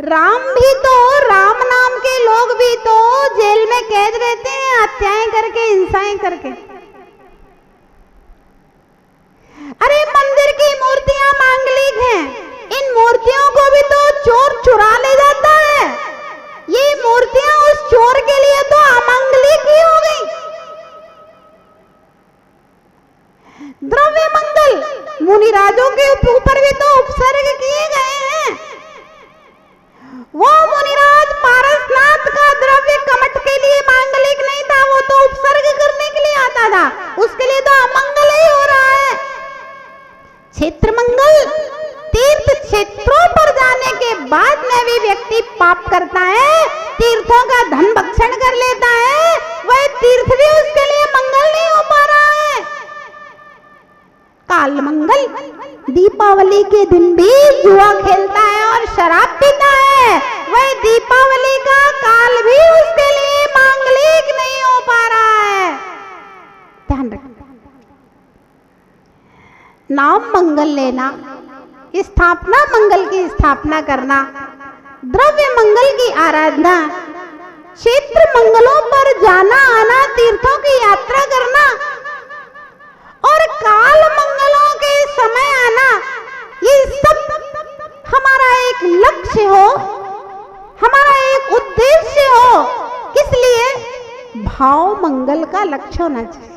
राम भी तो, राम नाम के लोग भी तो जेल में कैद रहते हैं, हत्याएं करके, हिंसाएं करके। अरे मंदिर की मूर्तियां मांगलिक हैं, इन मूर्तियों को भी तो चोर चुरा ले जाता है। ये मूर्तियां उस चोर के लिए तो अमंगलिक ही हो गई। द्रव्य मंगल मुनिराजों के ऊपर भी तो उपसर्ग किए गए हैं। वो मुनिराज पारसनाथ का द्रव्य कमठ के लिए मांगलिक नहीं था, वो तो उपसर्ग करने के लिए आता था, उसके लिए तो अमंगल ही हो रहा है। क्षेत्र मंगल, तीर्थ क्षेत्रों पर जाने के बाद में भी व्यक्ति पाप करता है, तीर्थों का धन भक्षण कर लेता है, वह तीर्थ भी उसके लिए मंगल नहीं हो पा रहा है। काल मंगल, दीपावली के दिन भी जुआ खेलता है और शराब पीता है, वह दीपावली का काल भी उसके लिए मांगलिक नहीं हो पा रहा है। ध्यान रखना। नाम मंगल लेना, स्थापना मंगल की स्थापना करना, द्रव्य मंगल की आराधना, क्षेत्र मंगलों पर जाना आना, तीर्थों की यात्रा करना और काल मंगलों के समय आना, ये सब हमारा एक लक्ष्य हो, हमारा एक उद्देश्य हो। किस लिए? भाव मंगल का लक्ष्य होना चाहिए।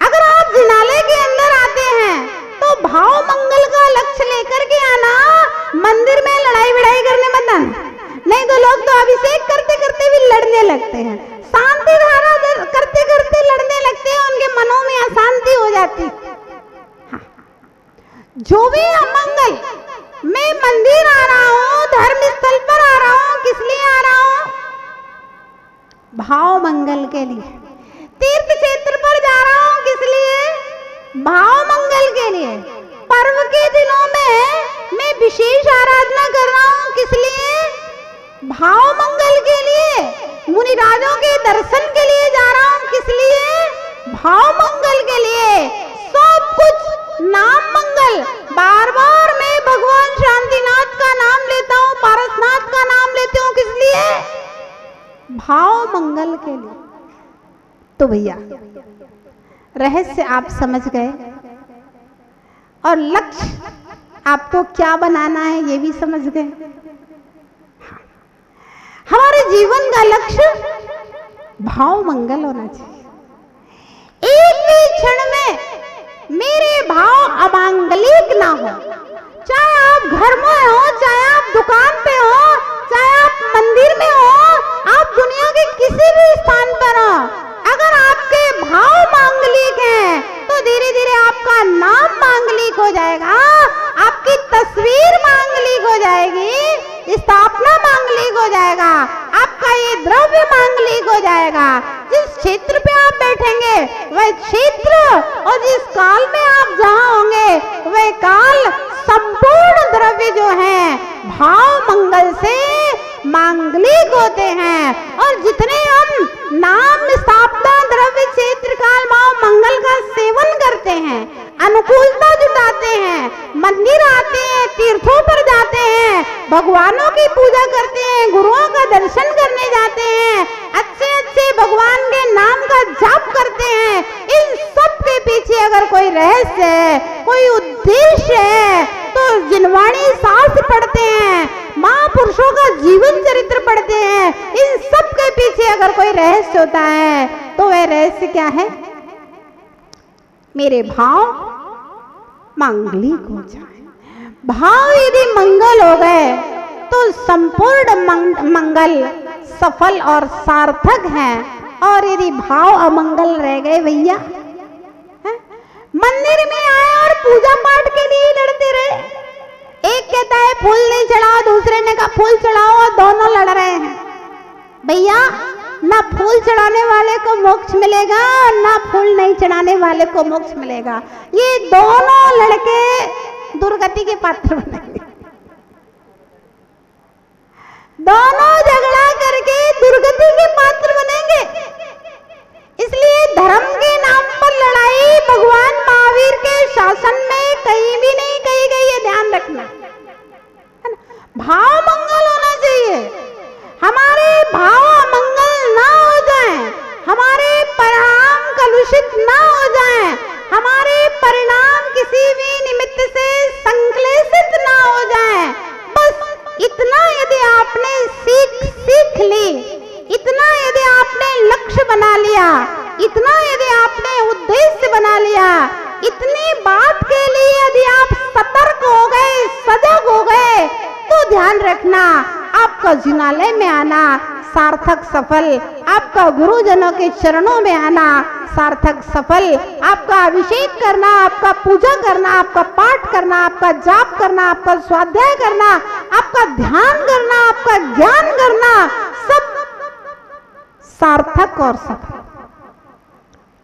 अगर आप जिनालय के अंदर आते हैं तो भाव मंगल का लक्ष्य लेकर के आना, मंदिर में लड़ाई विड़ाई करने मत आना, नहीं तो लोग तो अभिषेक करते करते भी लड़ने लगते हैं, शांति धारा करते करते लड़ने लगते हैं, उनके मनों में अशांति हो जाती। हाँ। जो भी अमंगल, मैं मंदिर आ रहा हूँ, धर्म स्थल पर आ रहा हूँ, किस लिए आ रहा हूँ? भाव मंगल के लिए। तीर्थ क्षेत्र पर जा रहा हूँ, किस लिए? भाव मंगल के लिए। पर्व के दिनों में मैं विशेष आराधना कर रहा हूँ, किस लिए? भाव मंगल के लिए। मुनिराजों के दर्शन के लिए जा रहा हूँ, किस लिए? भाव मंगल के लिए। सब कुछ नाम मंगल। बार बार मैं भगवान शांतिनाथ का नाम लेता हूँ, पारसनाथ का नाम लेती हूँ, किस लिए? भाव मंगल के लिए। तो भैया रहस्य आप समझ गए और लक्ष्य आपको क्या बनाना है ये भी समझ गए। हमारे जीवन का लक्ष्य भाव मंगल होना चाहिए। एक भी क्षण में मेरे भाव अमांगलिक ना हो, चाहे आप घर में हो, चाहे आप दुकान पे हो, चाहे आप मंदिर में हो, आप दुनिया के किसी भी स्थान पर हो, अगर आपके भाव मांगलिक हैं तो धीरे धीरे आपका नाम मांगलिक हो जाएगा, आपकी तस्वीर मांगलिक हो जाएगी, स्थापना मांगलिक हो जाएगा, आपका ये द्रव्य मांगलिक हो जाएगा। जिस क्षेत्र पे आप बैठेंगे वह क्षेत्र और जिस काल में आप जहाँ होंगे वह काल, संपूर्ण द्रव्य जो है भाव मंगल से मांगलिक होते हैं। और जितने हम नाम, स्थापना, द्रव्य, क्षेत्र, काल, भाव मंगल का सेवन करते हैं, अनुकूलता जुटाते हैं, मंदिर आते हैं, तीर्थों पर जाते हैं, भगवानों की पूजा करते हैं, गुरुओं का दर्शन करने जाते हैं, अच्छे अच्छे भगवान के नाम का जाप करते हैं, इन सब के पीछे अगर कोई रहस्य है, कोई उद्देश्य है, तो जिनवाणी शास्त्र पढ़ते हैं, महापुरुषों का जीवन चरित्र पढ़ते हैं, इन सब के पीछे अगर कोई रहस्य होता है तो वह रहस्य क्या है? मेरे भाव मांगलिक हो जाए। भाव यदि मंगल हो गए तो संपूर्ण मंगल सफल और सार्थक है। और यदि भाव अमंगल रह गए भैया, मंदिर में आए और पूजा पाठ के लिए लड़ते रहे, एक कहता है फूल नहीं चढ़ाओ, दूसरे ने कहा फूल चढ़ाओ, और दोनों लड़ रहे हैं। भैया ना फूल चढ़ाने वाले को मोक्ष मिलेगा, ना फूल नहीं चढ़ाने वाले को मोक्ष मिलेगा। ये दोनों लड़के दुर्गति के पात्र बनेंगे, दोनों झगड़ा करके दुर्गति के पात्र बनेंगे। इसलिए धर्म के नाम पर लड़ाई भगवान महावीर के शासन में कहीं भी नहीं कही गई है, ध्यान रखना। भाव मंगल लक्ष्य बना लिया, इतना यदि आपने उद्देश्य बना लिया, इतनी बात के लिए यदि आप सतर्क हो गए, सजग हो गए, तो ध्यान रखना आपका जिनालय में आना सार्थक सफल, आपका गुरुजनों के चरणों में आना सार्थक सफल, आपका अभिषेक करना, आपका पूजा करना, आपका पाठ करना, आपका जाप करना, आपका स्वाध्याय करना, आपका ध्यान करना, आपका ज्ञान करना, सब सार्थक और सफल।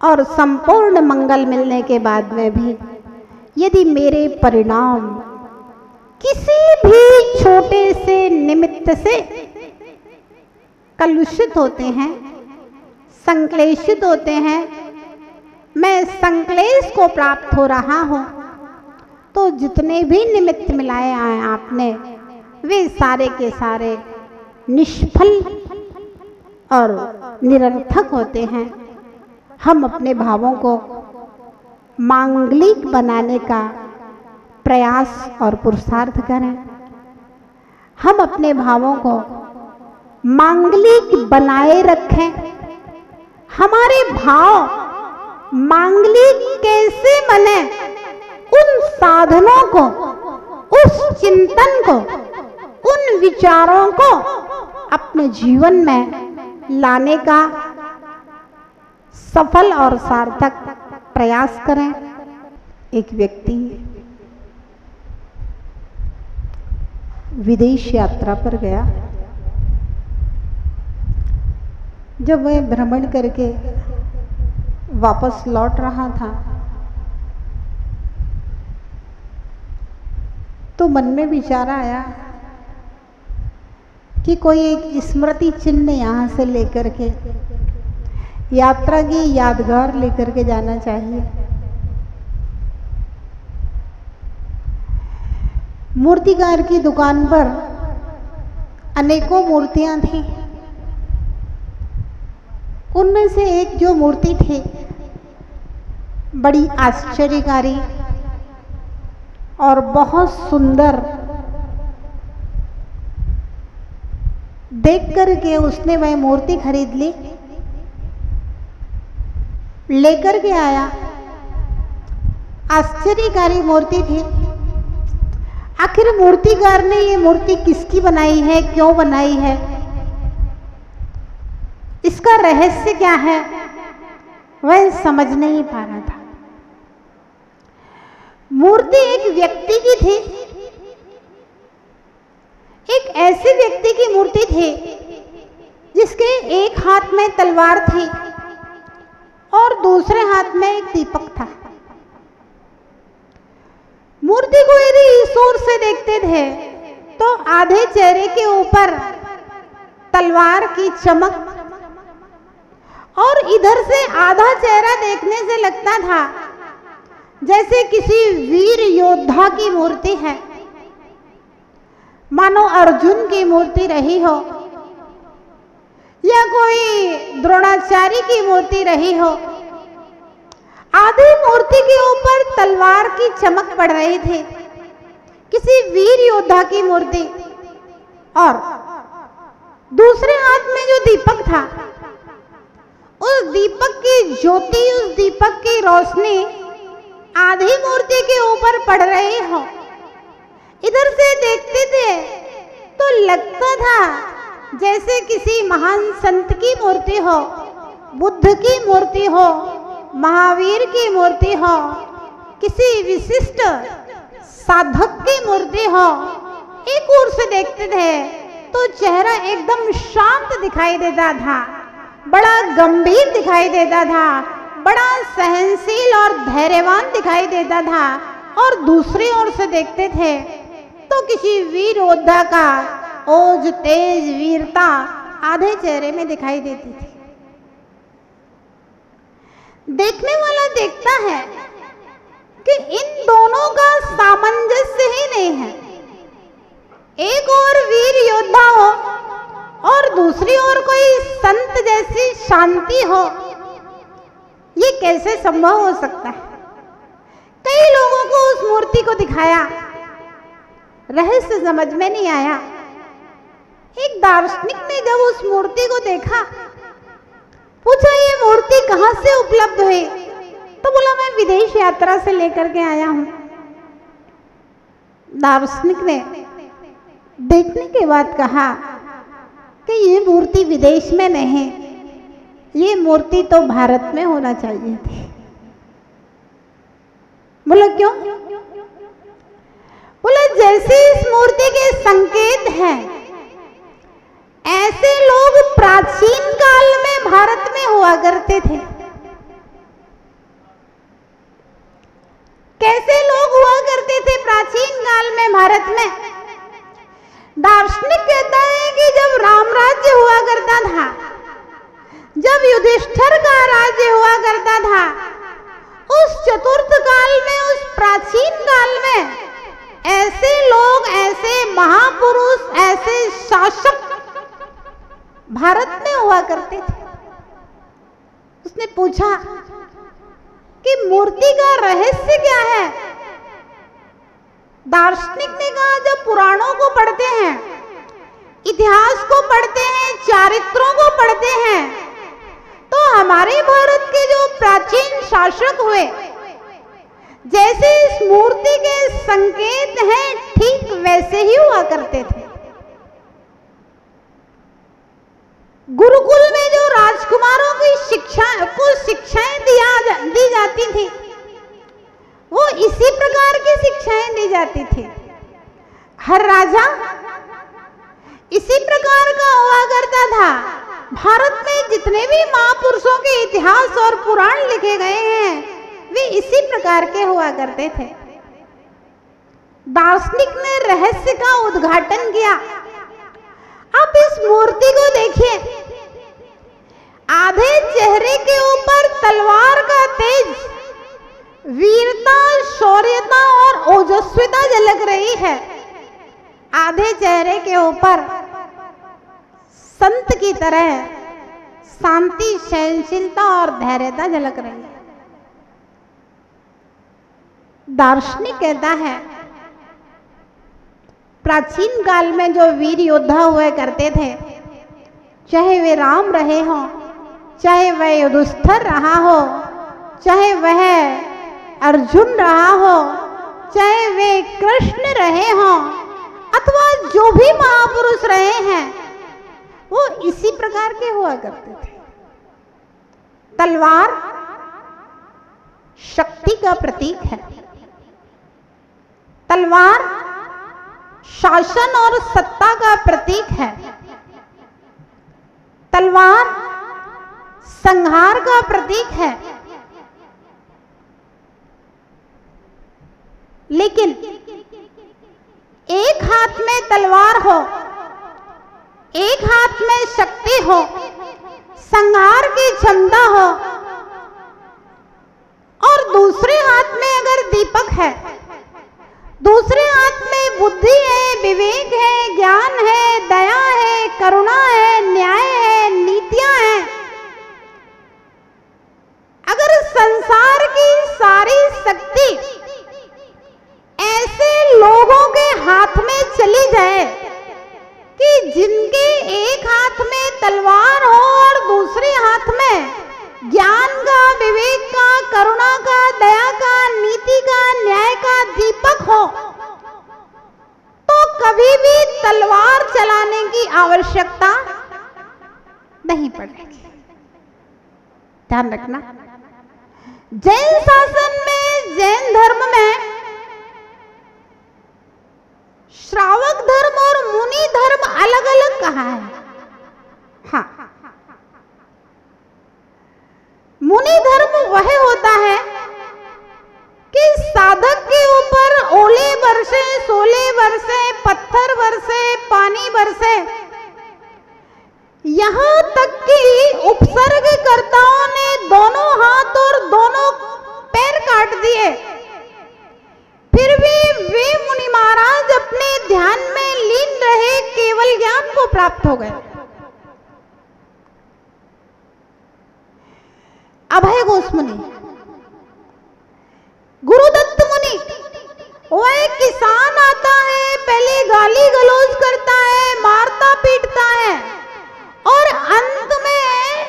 और संपूर्ण मंगल मिलने के बाद में भी यदि मेरे परिणाम किसी भी छोटे से निमित्त से कलुषित होते हैं, संक्लेशित होते हैं, मैं संक्लेश को प्राप्त हो रहा हूं, तो जितने भी निमित्त मिलाए आए आपने, वे सारे के सारे निष्फल और निरर्थक होते हैं। हम अपने भावों को मांगलिक बनाने का प्रयास और पुरुषार्थ करें। हम अपने भावों को मांगलिक बनाए रखें। हमारे भाव मांगलिक कैसे बने, उन साधनों को, उस चिंतन को, उन विचारों को अपने जीवन में लाने का सफल और सार्थक प्रयास करें। एक व्यक्ति विदेश यात्रा पर गया। जब वह भ्रमण करके वापस लौट रहा था, तो मन में विचार आया कि कोई एक स्मृति चिन्ह यहाँ से लेकर के, यात्रा की यादगार लेकर के जाना चाहिए। मूर्तिकार की दुकान पर अनेकों मूर्तियां थीं। उनमें से एक जो मूर्ति थी बड़ी आश्चर्यकारी और बहुत सुंदर, देख कर के उसने वह मूर्ति खरीद ली, लेकर के आया। आश्चर्यकारी मूर्ति थी। आखिर मूर्तिकार ने ये मूर्ति किसकी बनाई है, क्यों बनाई है, इसका रहस्य क्या है, वह समझ नहीं पा रहा था। मूर्ति एक व्यक्ति की थी, एक ऐसे व्यक्ति की मूर्ति थी जिसके एक हाथ में तलवार थी और दूसरे हाथ में एक दीपक था। मूर्ति को यदि इस ओर से देखते थे तो आधे चेहरे के ऊपर तलवार की चमक, और इधर से आधा चेहरा देखने से लगता था जैसे किसी वीर योद्धा की मूर्ति है, मानो अर्जुन की मूर्ति रही हो या कोई द्रोणाचार्य की मूर्ति रही हो। आधी मूर्ति के ऊपर तलवार की चमक पड़ रही थी, किसी वीर योद्धा की मूर्ति, और दूसरे हाथ में जो दीपक था, उस दीपक की ज्योति, उस दीपक की रोशनी आधी मूर्ति के ऊपर पड़ रही हो। इधर से देखते थे तो लगता था जैसे किसी महान संत की मूर्ति हो, बुद्ध की मूर्ति हो, महावीर की मूर्ति हो, किसी विशिष्ट साधक की मूर्ति हो। एक ओर से देखते थे तो चेहरा एकदम शांत दिखाई देता था, बड़ा गंभीर दिखाई देता था, बड़ा सहनशील और धैर्यवान दिखाई देता था, और दूसरी ओर से देखते थे तो किसी वीर योद्धा का ओज, तेज, वीरता आधे चेहरे में दिखाई देती थी। देखने वाला देखता है कि इन दोनों का सामंजस्य ही नहीं है। एक और वीर योद्धा हो और दूसरी ओर कोई संत जैसी शांति हो, ये कैसे संभव हो सकता है? कई लोगों को उस मूर्ति को दिखाया, रहस्य समझ में नहीं आया। एक दार्शनिक ने जब उस मूर्ति को देखा पूछा ये मूर्ति कहाँ से उपलब्ध हुई? तो बोला मैं विदेश यात्रा से लेकर के आया हूं। दार्शनिक ने देखने के बाद कहा कि ये मूर्ति विदेश में नहीं, ये मूर्ति तो भारत में होना चाहिए थी। बोला क्यों? बोला जैसे इस मूर्ति के संकेत हैं, ऐसे लोग प्राचीन काल में भारत में हुआ करते थे। कैसे लोग हुआ करते थे प्राचीन काल में भारत में? दार्शनिक कहता है कि जब राम राज्य हुआ करता था, जब युधिष्ठिर का राज्य हुआ करता था, उस चतुर्थ काल में, उस प्राचीन काल में ऐसे लोग, ऐसे महापुरुष, ऐसे शासक भारत में हुआ करते थे। उसने पूछा कि मूर्ति का रहस्य क्या है? दार्शनिक ने कहा जब पुराणों को पढ़ते हैं, इतिहास को पढ़ते हैं, चरित्रों को पढ़ते हैं, तो हमारे भारत के जो प्राचीन शासक हुए, जैसे इस मूर्ति के संकेत हैं, ठीक वैसे ही हुआ करते थे। गुरुकुल में जो राजकुमारों की शिक्षाएं दी जाती थी, वो इसी प्रकार की शिक्षाएं दी जाती थी। हर राजा इसी प्रकार का हुआ करता था। भारत में जितने भी महापुरुषों के इतिहास और पुराण लिखे गए हैं, वे इसी प्रकार के हुआ करते थे। दार्शनिक ने रहस्य का उद्घाटन किया। आप इस मूर्ति को देखिए, आधे चेहरे के ऊपर तलवार का तेज, वीरता, शौर्यता और ओजस्विता झलक रही है। आधे चेहरे के ऊपर संत की तरह शांति, सहनशीलता और धैर्यता झलक रही है। दार्शनिक कहता है प्राचीन काल में जो वीर योद्धा हुए करते थे, चाहे वे राम रहे हों, चाहे वह युधिष्ठिर रहा हो, चाहे वह अर्जुन रहा हो, चाहे वे कृष्ण रहे हों, अथवा जो भी महापुरुष रहे हैं, वो इसी प्रकार के हुआ करते थे। तलवार शक्ति का प्रतीक है। तलवार शासन और सत्ता का प्रतीक है। तलवार संहार का प्रतीक है। लेकिन एक हाथ में तलवार हो, एक हाथ में शक्ति हो, संहार की क्षमता हो, और दूसरे हाथ में अगर दीपक है, दूसरे हाथ में बुद्धि है, विवेक है, ज्ञान है, दया है, करुणा है, न्याय है, नीतियां हैं, अगर संसार की सारी शक्ति ऐसे लोगों के हाथ में चली जाए कि जिनके एक हाथ में तलवार हो और दूसरे हाथ में ज्ञान का, विवेक का, करुणा का, दया का, नीति का, न्याय का दीपक हो, तो कभी भी तलवार चलाने की आवश्यकता नहीं पड़ेगी। ध्यान रखना, जैन शासन में, जैन धर्म में श्रावक धर्म और मुनि धर्म अलग अलग कहा है। हाँ, मुनि धर्म वह होता है कि साधक के ऊपर ओले बरसे, सोले बरसे, पत्थर बरसे, पानी बरसे, यहां तक कि उपसर्गकर्ताओं ने दोनों हाथ और दोनों पैर काट दिए, फिर भी वे मुनि महाराज अपने ध्यान में लीन रहे, केवल ज्ञान को प्राप्त हो गए। अभय घोष मुनि, गुरुदत्त मुनि, वह किसान आता है, पहले गाली गलौज करता है, मारता पीटता है, और अंत में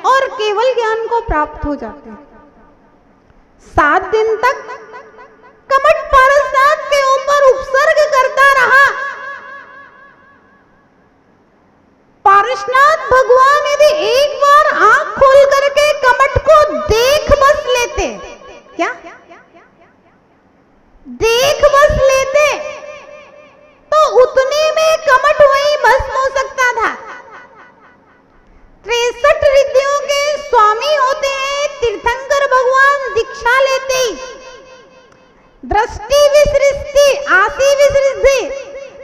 और केवल ज्ञान को प्राप्त हो जाते हैं। 7 दिन तक कमठ पारसनाथ के ऊपर उपसर्ग करता रहा। पारसनाथ भगवान यदि एक बार आंख खोल करके कमठ को देख बस लेते, क्या देख बस लेते, तो उतने में कमठ वहीं भस्म हो सकता था। 63 रिद्धियों के स्वामी होते हैं तीर्थंकर भगवान। दीक्षा लेते ही दृष्टि विसृष्टि आसी विसृष्टि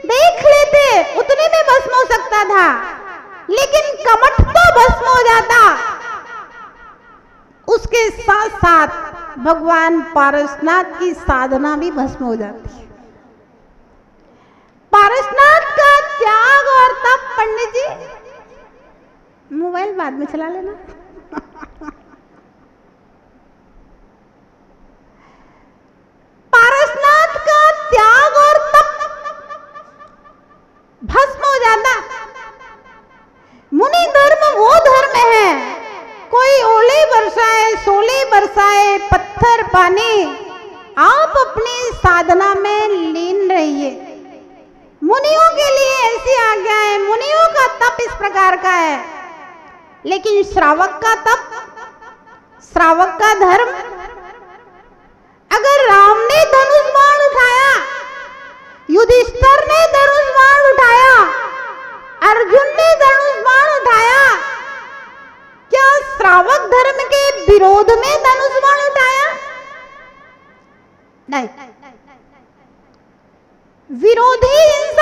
देख लेते, उतने में भस्म हो सकता था, लेकिन कमठ तो भस्म हो जाता। उसके साथ साथ भगवान पारसनाथ की साधना भी भस्म हो जाती है। पारसनाथ का त्याग और तप, पंडित जी मोबाइल बाद में चला लेना। पारसनाथ का त्याग और तप भस्म हो जाता। मुनि धर्म वो धर्म है, कोई ओले बरसाए सोले बरसाए पत्थर पानी, आप अपनी साधना में लीन रहिए। मुनियों के लिए ऐसी आज्ञा है, मुनियों का तप इस प्रकार का है, लेकिन श्रावक का तप, श्रावक का धर्म, अगर राम ने धनुष बाण उठाया, युधिष्ठिर ने धनुष बाण उठाया, अर्जुन ने धनुष बाण उठाया, क्या श्रावक धर्म के विरोध में धनुष बाण उठाया? नहीं। विरोधी हिंसा